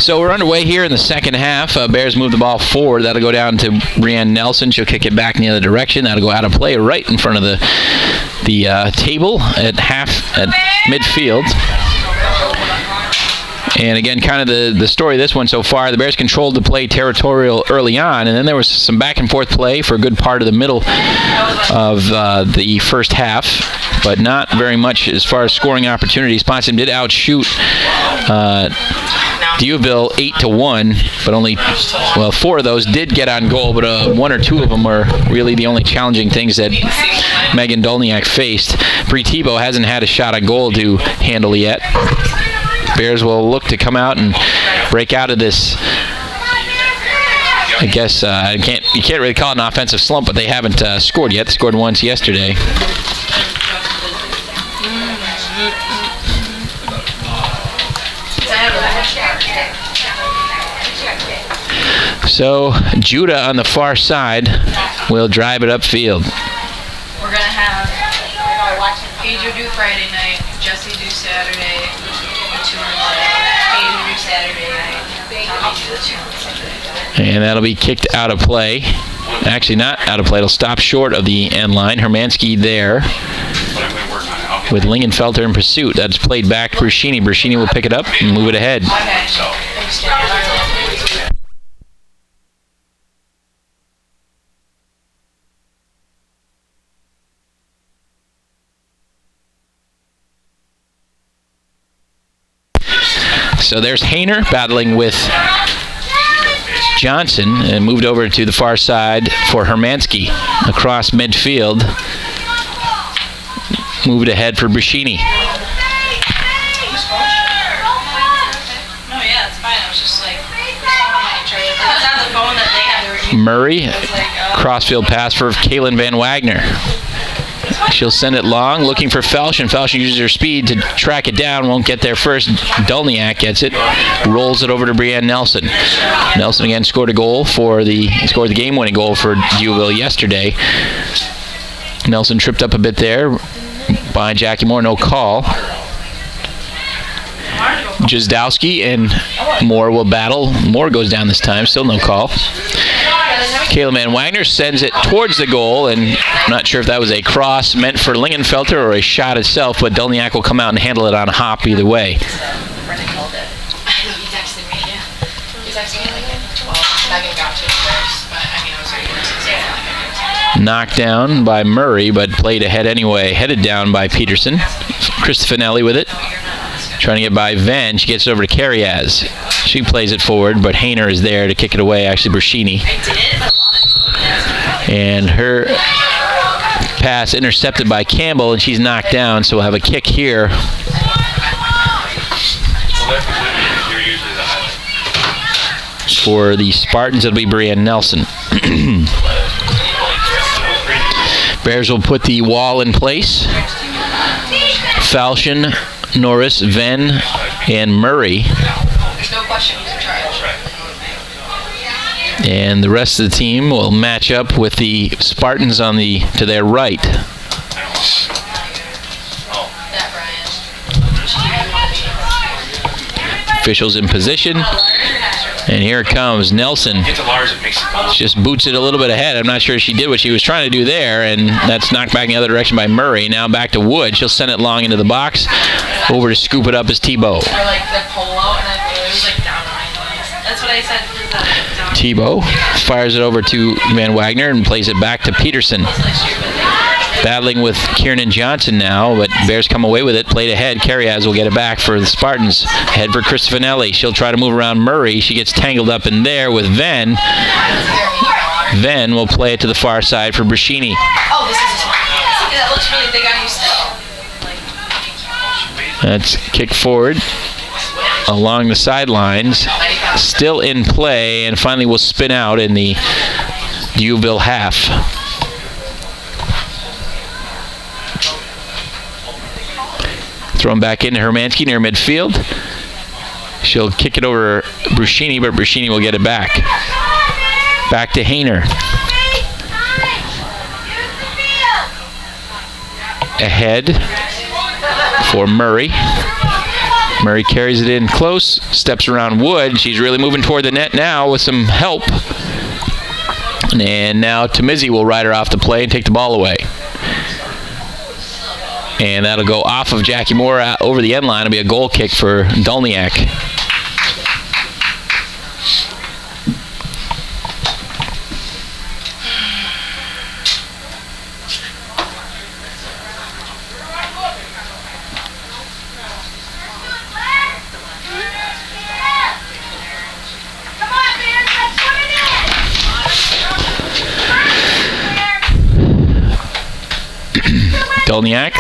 So we're underway here in the second half. Bears move the ball forward. That'll go down to Brianne Nelson. She'll kick it back in the other direction. That'll go out of play right in front of the table at midfield. And again, kind of the story of this one so far, the Bears controlled the play territorial early on, and then there was some back and forth play for a good part of the middle of the first half, but not very much as far as scoring opportunities. Potsdam did outshoot Dewville 8-1, but only, 4 of those did get on goal, but 1 or 2 of them were really the only challenging things that Megan Dolniak faced. Bree Tebow hasn't had a shot on goal to handle yet. Bears will look to come out and break out of this. I guess you can't really call it an offensive slump, but they haven't scored yet. They scored once yesterday. So Judah on the far side will drive it upfield. We're gonna have Pedro do Friday night, Jesse do Saturday. And that'll be kicked out of play. Actually, not out of play. It'll stop short of the end line. Hermansky there with Lingenfelter in pursuit. That's played back to Bruschini. Bruschini will pick it up and move it ahead. So there's Hayner battling with Johnson and moved over to the far side for Hermansky across midfield. Moved ahead for Bruschini. Murray, crossfield pass for Kaylin Van Wagner. She'll send it long, looking for Falchion. Falchion uses her speed to track it down, won't get there first. Dolniak gets it, rolls it over to Brianne Nelson. Nelson again scored the game-winning goal for Dewville yesterday. Nelson tripped up a bit there by Jackie Moore, no call. Jazdowski and Moore will battle. Moore goes down this time, still no call. Kayla Van Wagner sends it towards the goal, and I'm not sure if that was a cross meant for Lingenfelter or a shot itself, but Dolniak will come out and handle it on a hop either way. Knocked down by Murray, but played ahead anyway. Headed down by Peterson. Krista Finelli with it. Trying to get by Venn. She gets it over to Carriaz. She plays it forward, but Hayner is there to kick it away. Actually, Bruschini. And her pass intercepted by Campbell, and she's knocked down, so we'll have a kick here. For the Spartans, it'll be Brianne Nelson. Bears will put the wall in place. Falchion, Norris, Venn, and Murray. There's no question who's in charge. And the rest of the team will match up with the Spartans to their right. Officials in position. And here it comes. Nelson just boots it a little bit ahead. I'm not sure she did what she was trying to do there, and that's knocked back in the other direction by Murray. Now back to Wood. She'll send it long into the box. Over to scoop it up is Tebow. Tebow fires it over to Van Wagner and plays it back to Peterson. Battling with Kiernan Johnson now, but Bears come away with it. Played ahead. Carriaz will get it back for the Spartans. Head for Chris Finelli. She'll try to move around Murray. She gets tangled up in there with Venn. Venn will play it to the far side for Bruschini. Oh, that looks really big on you still. That's kicked forward along the sidelines. Still in play, and finally will spin out in the Dewville half. Thrown back into Hermansky near midfield. She'll kick it over Bruschini, but Bruschini will get it back. Back to Hayner. Ahead for Murray. Murray carries it in close, steps around Wood. She's really moving toward the net now with some help. And now Tamizzi will ride her off the play and take the ball away. And that'll go off of Jackie Moore over the end line. It'll be a goal kick for Dolniak. Dolniak,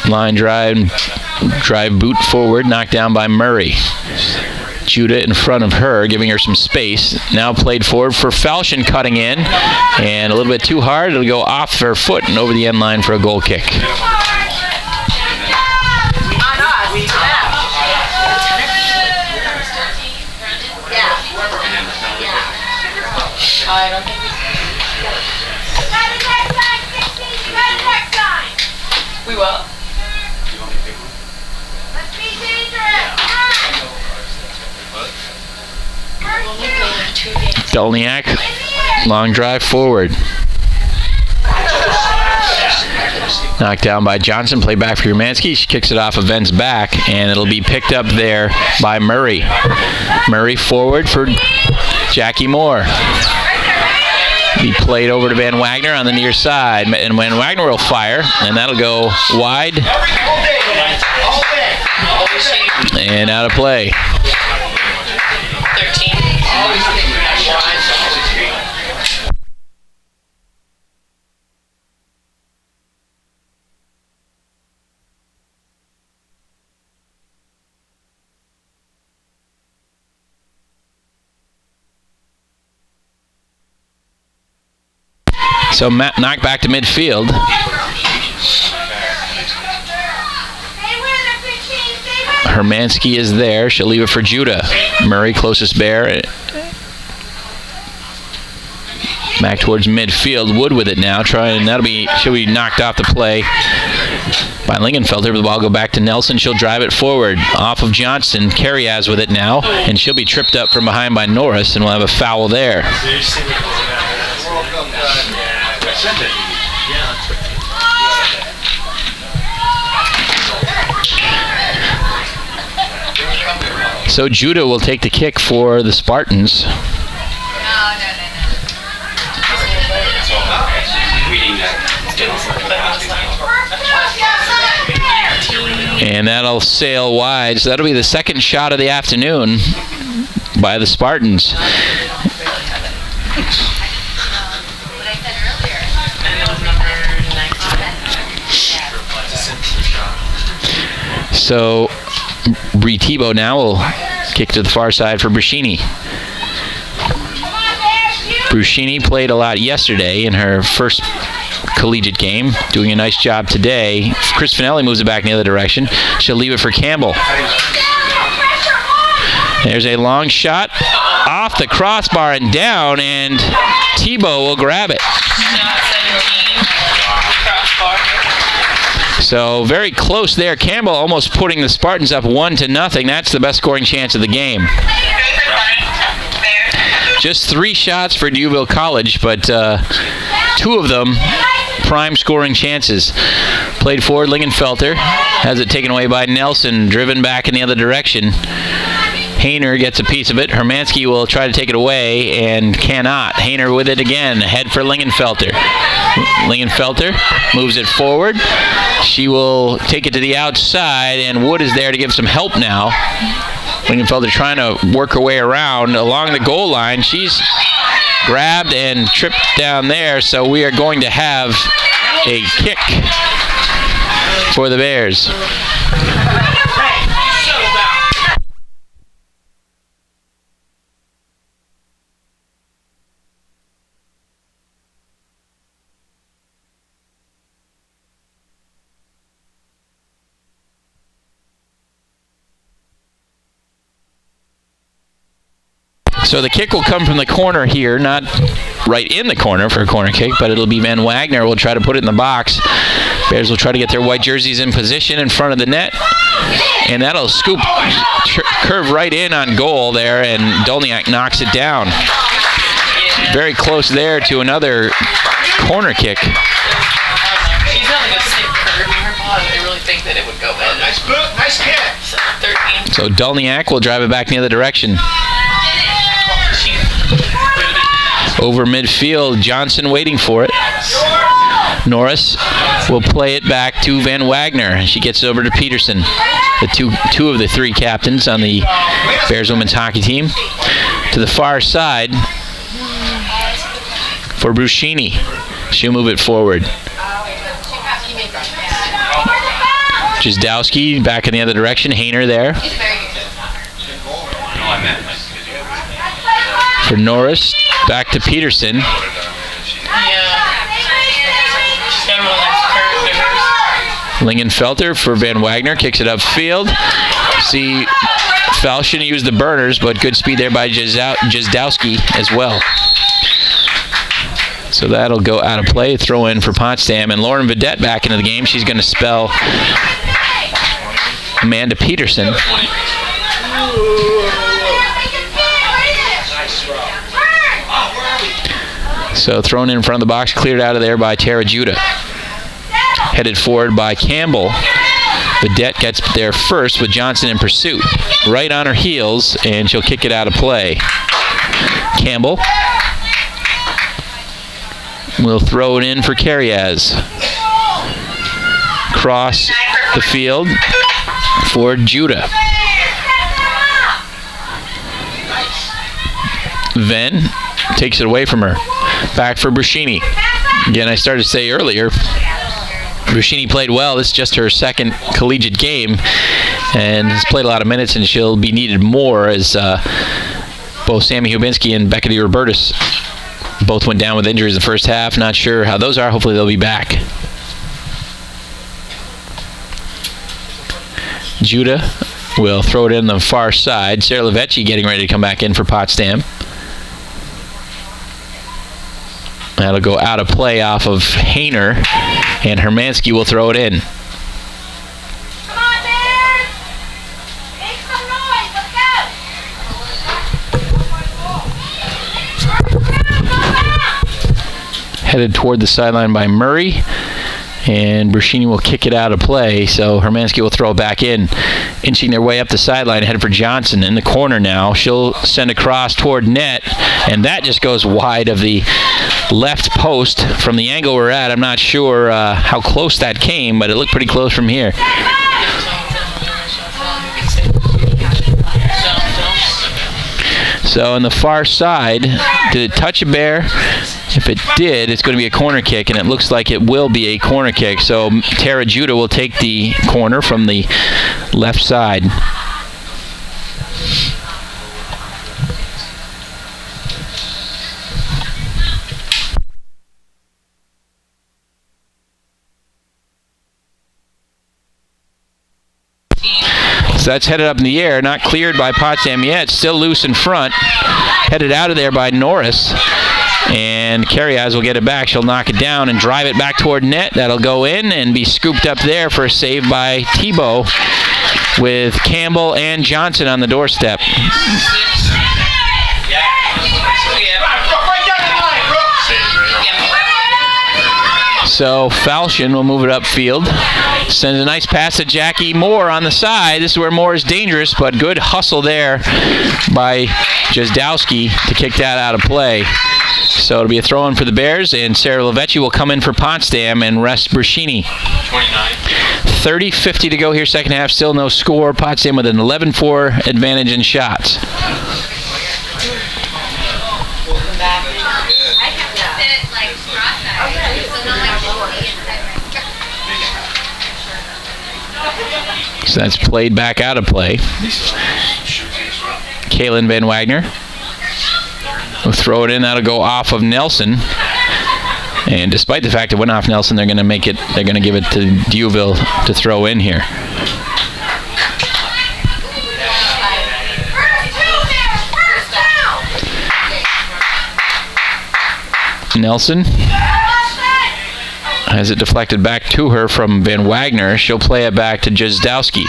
line drive boot forward, knocked down by Murray. Judah in front of her, giving her some space. Now played forward for Falchion, cutting in, and a little bit too hard. It'll go off her foot and over the end line for a goal kick. I don't think we will. Let's be dangerous. Dolniak, long drive forward. Knocked down by Johnson, play back for Umansky. She kicks it off of Ven's back, and it'll be picked up there by Murray. Murray forward for Jackie Moore. Be played over to Van Wagner on the near side, and Van Wagner will fire, and that'll go wide and out of play. 13. So Matt knocked back to midfield. Hermansky is there. She'll leave it for Judah. Murray, closest bear. Back towards midfield. Wood with it now. She'll be knocked off the play by Lingenfelter. The ball will go back to Nelson. She'll drive it forward. Off of Johnson. Carriaz with it now. And she'll be tripped up from behind by Norris, and we'll have a foul there. So Judah will take the kick for the Spartans. And that'll sail wide. So that'll be the second shot of the afternoon by the Spartans. So Bree Tebow now will kick to the far side for Bruscini. Bruscini played a lot yesterday in her first collegiate game, doing a nice job today. Chris Finelli moves it back in the other direction. She'll leave it for Campbell. There's a long shot off the crossbar and down, and Tebow will grab it. So very close there. Campbell almost putting the Spartans up 1-0. That's the best scoring chance of the game. Just 3 shots for Duville College, but 2 of them prime scoring chances. Played forward, Lingenfelter has it taken away by Nelson, driven back in the other direction. Hayner gets a piece of it. Hermansky will try to take it away and cannot. Hayner with it again. Head for Lingenfelter. Lingenfelter moves it forward. She will take it to the outside, and Wood is there to give some help now. Lingenfelter trying to work her way around along the goal line. She's grabbed and tripped down there, so we are going to have a kick for the Bears. So the kick will come from the corner here, not right in the corner for a corner kick, but it'll be Van Wagner will try to put it in the box. Bears will try to get their white jerseys in position in front of the net. And that'll scoop, curve right in on goal there, and Dolniak knocks it down. Very close there to another corner kick. She's not like a stick curve in her ball. I really think that it would go in. Nice boot, nice kick. 13. So Dolniak will drive it back in the other direction. Over midfield, Johnson waiting for it. Norris will play it back to Van Wagner. She gets it over to Peterson. The two of the three captains on the Bears women's hockey team. To the far side for Bruscini. She'll move it forward. Jazdowski back in the other direction. Hayner there. For Norris, back to Peterson. Yeah. She's got a real nice curve to hers. Lingenfelter for Van Wagner. Kicks it upfield. See Falchion use the burners, but good speed there by Jazdowski as well. So that'll go out of play. Throw in for Potsdam. And Lauren Vidette back into the game. She's going to spell Amanda Peterson. So thrown in front of the box, cleared out of there by Tara Judah. Headed forward by Campbell. Vidette gets there first with Johnson in pursuit. Right on her heels, and she'll kick it out of play. Campbell will throw it in for Carriaz. Cross the field for Judah. Venn takes it away from her. Back for Bruscini. Again, I started to say earlier, Bruscini played well. This is just her second collegiate game and has played a lot of minutes, and she'll be needed more as both Sammy Hubinski and Becca DiRobertis both went down with injuries in the first half. Not sure how those are. Hopefully they'll be back. Judah will throw it in the far side. Sarah Lavecchi getting ready to come back in for Potsdam. That'll go out of play off of Hayner, and Hermansky will throw it in. Come on, Bears! Make some noise, let's go! Headed toward the sideline by Murray, and Bruscini will kick it out of play, so Hermansky will throw it back in. Inching their way up the sideline, headed for Johnson in the corner now. She'll send across toward net, and that just goes wide of the left post. From the angle we're at, I'm not sure how close that came, but it looked pretty close from here. So on the far side, did it touch a bear? If it did, it's going to be a corner kick, and it looks like it will be a corner kick. So Tara Judah will take the corner from the left side. So that's headed up in the air, not cleared by Potsdam yet. Still loose in front. Headed out of there by Norris. And Carriaz will get it back. She'll knock it down and drive it back toward net. That'll go in and be scooped up there for a save by Tebow with Campbell and Johnson on the doorstep. So Falchion will move it upfield. Sends a nice pass to Jackie Moore on the side. This is where Moore is dangerous, but good hustle there by Jazdowski to kick that out of play. So it'll be a throw-in for the Bears, and Sarah Lavecchi will come in for Potsdam and rest Bruscini. 30-50 to go here, second half. Still no score. Potsdam with an 11-4 advantage in shots. So that's played back out of play. Kaylin Van Wagner will throw it in. That'll go off of Nelson. And despite the fact it went off Nelson, they're going to make it. They're going to give it to Duville to throw in here. Nelson has it deflected back to her from Van Wagner. She'll play it back to Jazdowski.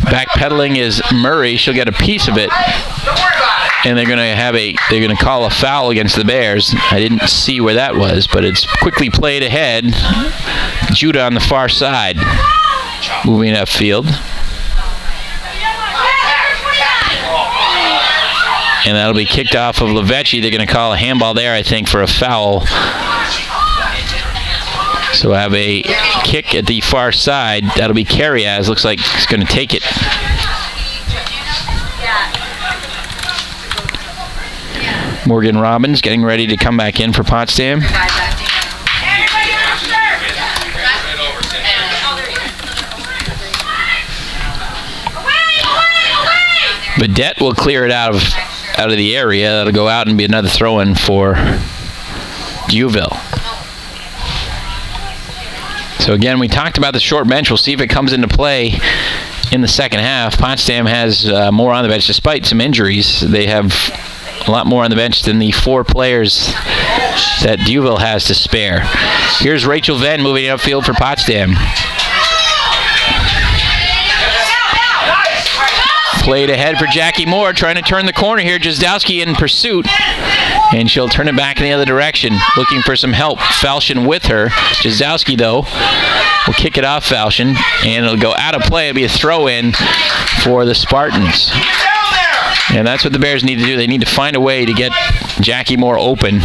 Backpedaling is Murray. She'll get a piece of it. Don't worry about it. And they're gonna call a foul against the Bears. I didn't see where that was, but it's quickly played ahead. Judah on the far side, moving upfield. And that'll be kicked off of Lavecchi. They're going to call a handball there, I think, for a foul. So we'll have a kick at the far side. That'll be Carriaz. Looks like he's going to take it. Morgan Robbins getting ready to come back in for Potsdam. Vedette will clear it out of the area. That'll go out and be another throw-in for Duville. So again, we talked about the short bench. We'll see if it comes into play in the second half. Potsdam has more on the bench despite some injuries. They have a lot more on the bench than the 4 players that Duville has to spare. Here's Rachel Venn moving upfield for Potsdam. Played ahead for Jackie Moore, trying to turn the corner here. Jazdowski in pursuit, and she'll turn it back in the other direction, looking for some help. Falchion with her. Jazdowski, though, will kick it off Falchion, and it'll go out of play. It'll be a throw-in for the Spartans. And that's what the Bears need to do. They need to find a way to get Jackie Moore open.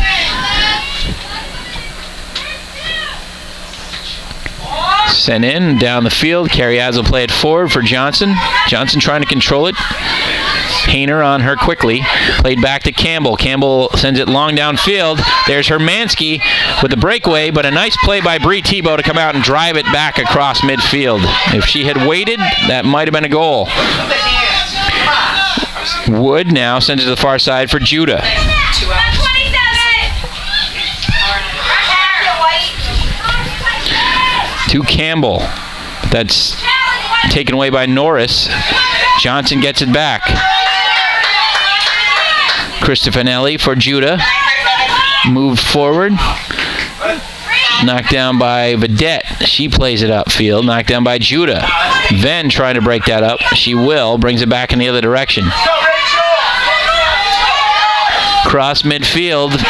Sent in, down the field. Carriaz will play it forward for Johnson. Johnson trying to control it. Hayner on her quickly. Played back to Campbell. Campbell sends it long downfield. There's Hermansky with the breakaway, but a nice play by Bree Tebow to come out and drive it back across midfield. If she had waited, that might have been a goal. Wood now sends it to the far side for Judah. To Campbell. That's taken away by Norris. Johnson gets it back. Cristofanelli for Judah. Moved forward. Knocked down by Vedette. She plays it upfield. Knocked down by Judah. Venn trying to break that up. She will. Brings it back in the other direction. Cross midfield.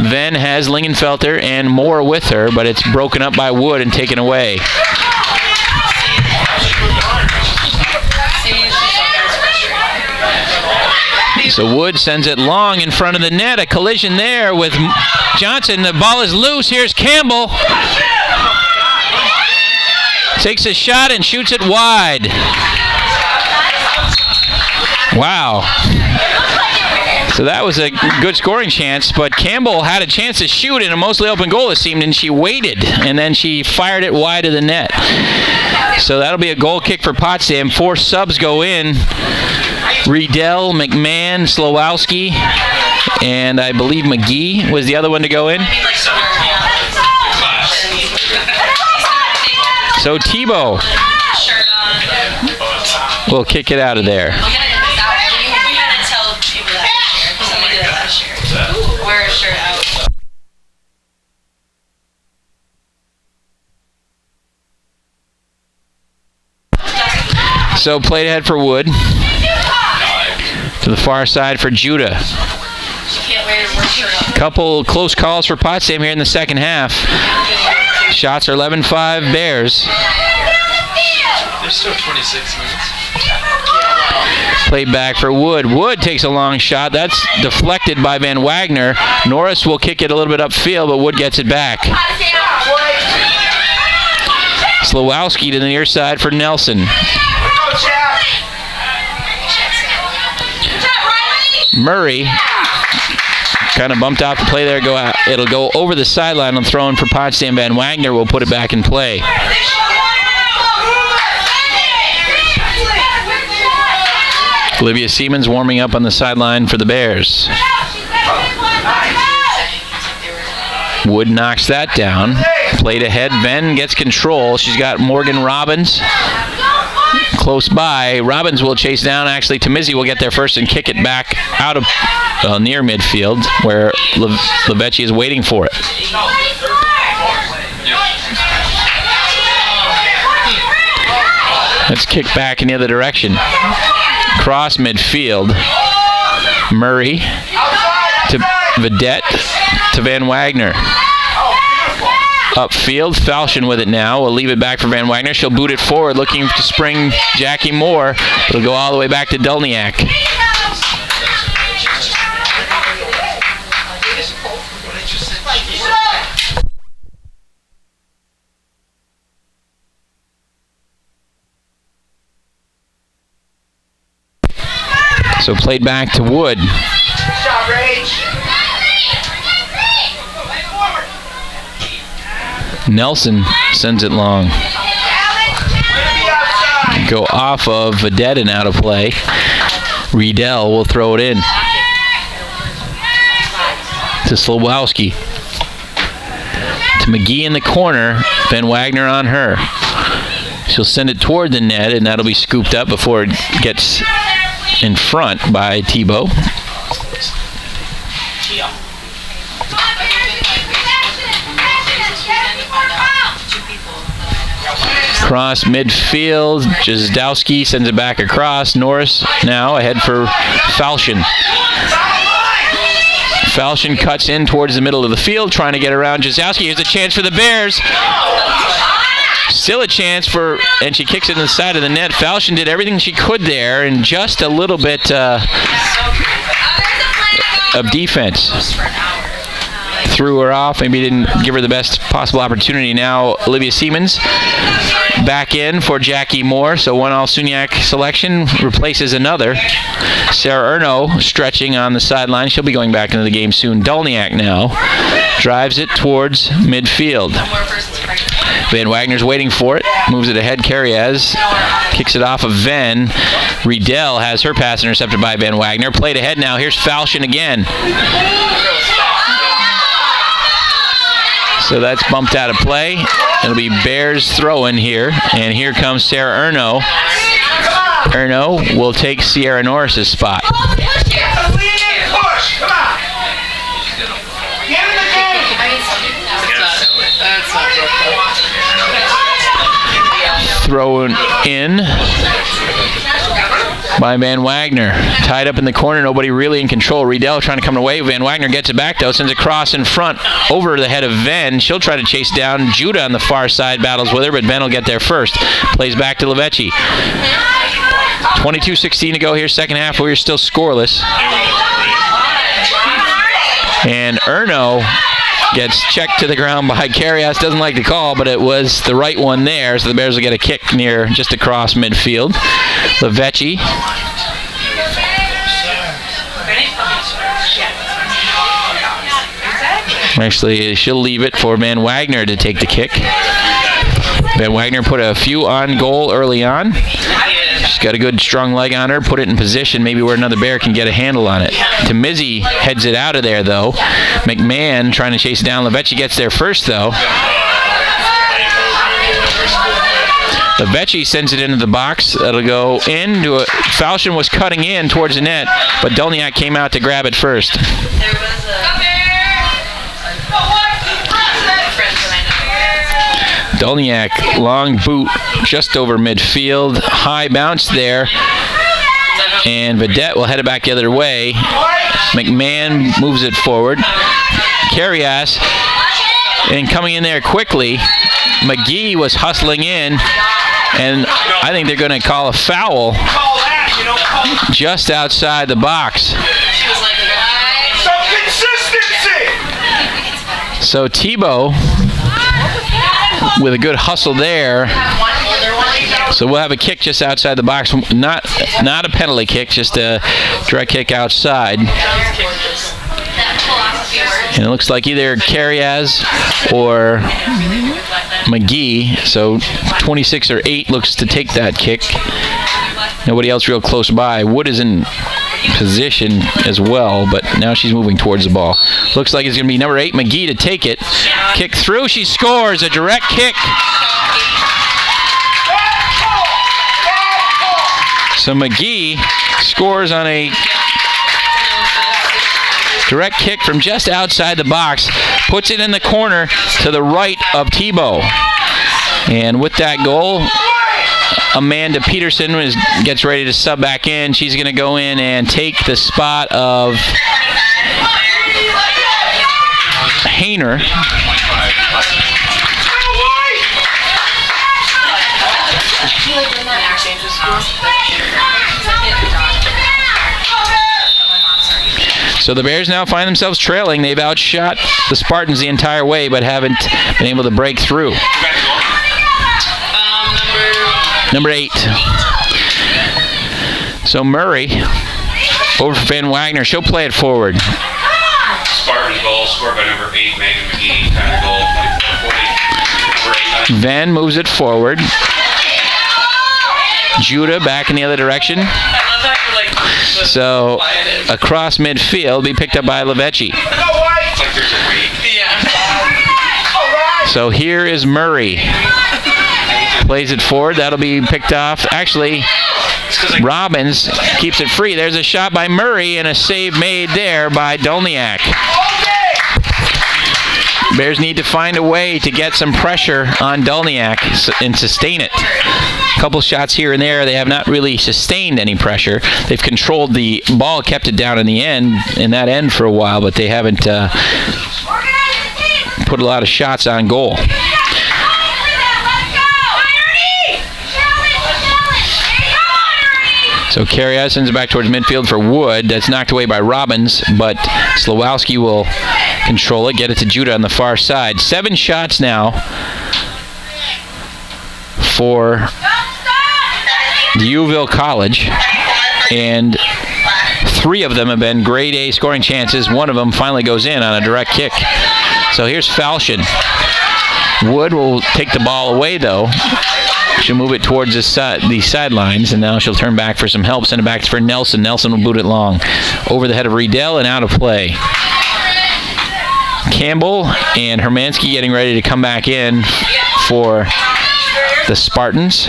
Venn has Lingenfelter and Moore with her, but it's broken up by Wood and taken away. So Wood sends it long in front of the net. A collision there with Johnson. The ball is loose. Here's Campbell. Takes a shot and shoots it wide. Wow. So that was a good scoring chance, but Campbell had a chance to shoot in a mostly open goal, it seemed, and she waited, and then she fired it wide of the net. So that'll be a goal kick for Potsdam. 4 subs go in. Riedel, McMahon, Slowowski, and I believe McGee was the other one to go in. So Tebow will kick it out of there. Wear a shirt out. So played ahead for Wood. To the far side for Judah. Couple close calls for Potsdam here in the second half. Shots are 11-5 Bears. There's still 26 minutes. Played back for Wood. Wood takes a long shot. That's deflected by Van Wagner. Norris will kick it a little bit upfield, but Wood gets it back. Slowowski to the near side for Nelson. Murray kind of bumped off the play there. It'll go over the sideline and throw in for Potsdam. Van Wagner will put it back in play. Olivia Siemens warming up on the sideline for the Bears. Wood knocks that down. Played ahead. Venn gets control. She's got Morgan Robbins close by. Robbins will chase down. Actually, Tamizzi will get there first and kick it back out of near midfield where Lavecchi is waiting for it. Let's kick back in the other direction. Cross midfield. Murray to Vedette to Van Wagner. Upfield, Falchion with it now. We'll leave it back for Van Wagner. She'll boot it forward, looking to spring Jackie Moore. It'll go all the way back to Dolniak. So played back to Wood. Nelson sends it long. Go off of Vedette and out of play. Riedel will throw it in to Slowowski. To McGee in the corner. Van Wagner on her. She'll send it toward the net, and that'll be scooped up before it gets in front by Tebow. Cross midfield. Jazdowski sends it back across. Norris now ahead for Falchion. Falchion cuts in towards the middle of the field, trying to get around Jazdowski. Here's a chance for the Bears. Still a chance for, and she kicks it in the side of the net. Falchion did everything she could there, and just a little bit of defense threw her off. Maybe didn't give her the best possible opportunity. Now Olivia Siemens back in for Jackie Moore. So one All-Suniac selection replaces another. Sarah Erno stretching on the sideline. She'll be going back into the game soon. Dolniak now drives it towards midfield. Van Wagner's waiting for it. Moves it ahead. Carriaz kicks it off of Ven. Riedel has her pass intercepted by Van Wagner. Played ahead now. Here's Falchion again. So that's bumped out of play. It'll be Bears throwing here. And here comes Sarah Erno. Erno will take Sierra Norris's spot. Thrown in by Van Wagner. Tied up in the corner, nobody really in control. Riedel trying to come away. Van Wagner gets it back though, sends a cross in front over the head of Ven. She'll try to chase down Judah on the far side, battles with her, but Ven will get there first. Plays back to Levecchi. 22-16 to go here, second half. We're still scoreless. And Erno gets checked to the ground by Carrias. Doesn't like the call, but it was the right one there, so the Bears will get a kick near just across midfield. Levecchi. Actually, she'll leave it for Van Wagner to take the kick. Van Wagner put a few on goal early on. She's got a good strong leg on her. Put it in position, maybe where another Bear can get a handle on it. Tamizzi heads it out of there, though. McMahon trying to chase it down. Levecchi gets there first, though. Levecchi sends it into the box. That'll go into it. Falchion was cutting in towards the net, but Dolniak came out to grab it first. Dolniak, long boot just over midfield. High bounce there. And Vedette will head it back the other way. McMahon moves it forward. Carrias, and coming in there quickly, McGee was hustling in, and I think they're going to call a foul just outside the box. So Tebow with a good hustle there. So we'll have a kick just outside the box. Not a penalty kick, just a direct kick outside. And it looks like either Carriaz or McGee. So 26 or 8 looks to take that kick. Nobody else real close by. Wood is in position as well, but now she's moving towards the ball. Looks like it's going to be number 8, McGee, to take it. Kick through. She scores. A direct kick. So McGee scores on a direct kick from just outside the box. Puts it in the corner to the right of Tebow. And with that goal, Amanda Peterson gets ready to sub back in. She's going to go in and take the spot of Hayner. So the Bears now find themselves trailing. They've outshot the Spartans the entire way, but haven't been able to break through. Number 8. So Murray over for Van Wagner. She'll play it forward. Spartan goal scored by number 8, Megan McGee. Kind of goal, 24-40. Van moves it forward. Judah back in the other direction. So across midfield, be picked up by Levecchi. So here is Murray. Plays it forward. That'll be picked off. Actually, Robbins keeps it free. There's a shot by Murray and a save made there by Dolniak. Bears need to find a way to get some pressure on Dolniak and sustain it. A couple shots here and there. They have not really sustained any pressure. They've controlled the ball, kept it down in the end, in that end for a while, but they haven't put a lot of shots on goal. So Carrier sends it back towards midfield for Wood. That's knocked away by Robbins, but Slawowski will control it, get it to Judah on the far side. 7 shots now for Viewville College, and 3 of them have been grade A scoring chances. One of them finally goes in on a direct kick. So here's Falchion. Wood will take the ball away, though. She'll move it towards the sidelines, and now she'll turn back for some help. Send it back for Nelson. Nelson will boot it long. Over the head of Riedel and out of play. Campbell and Hermansky getting ready to come back in for the Spartans.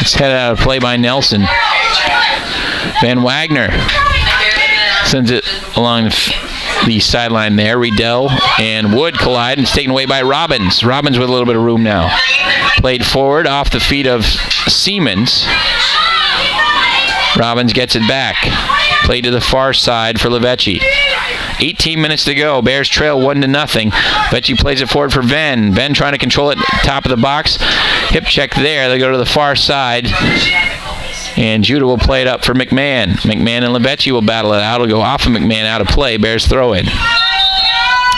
It's headed out of play by Nelson. Van Wagner sends it along the sideline there. Riedel and Wood collide, and it's taken away by Robbins. Robbins with a little bit of room now. Played forward off the feet of Siemens. Robbins gets it back. Played to the far side for Levecchi. 18 minutes to go. Bears trail 1-0. Levecchi plays it forward for Venn. Venn trying to control it top of the box. Hip check there. They go to the far side. And Judah will play it up for McMahon. McMahon and Levecchi will battle it out. It'll go off of McMahon, out of play. Bears throw it.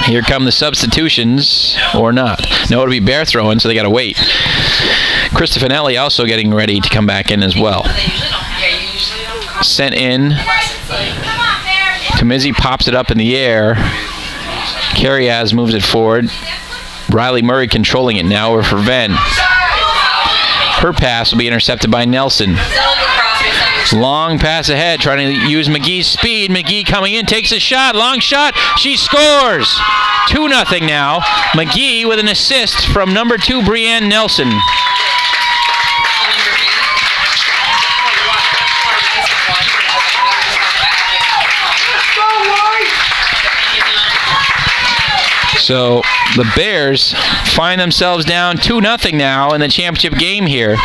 Here come the substitutions, or not. No, it'll be Bear throwing, so they got to wait. Cristofanelli also getting ready to come back in as well. Sent in. Tomizzi pops it up in the air. Carriaz moves it forward. Riley Murray controlling it now over for Venn. Her pass will be intercepted by Nelson. Long pass ahead, trying to use McGee's speed. McGee coming in, takes a shot, long shot. She scores. 2-0 now. McGee with an assist from number 2, Brianne Nelson. So the Bears find themselves down 2-0 now in the championship game here.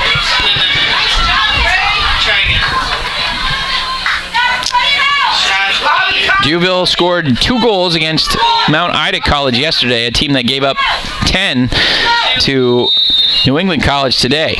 Viewville scored 2 goals against Mount Ida College yesterday, a team that gave up 10 to New England College today.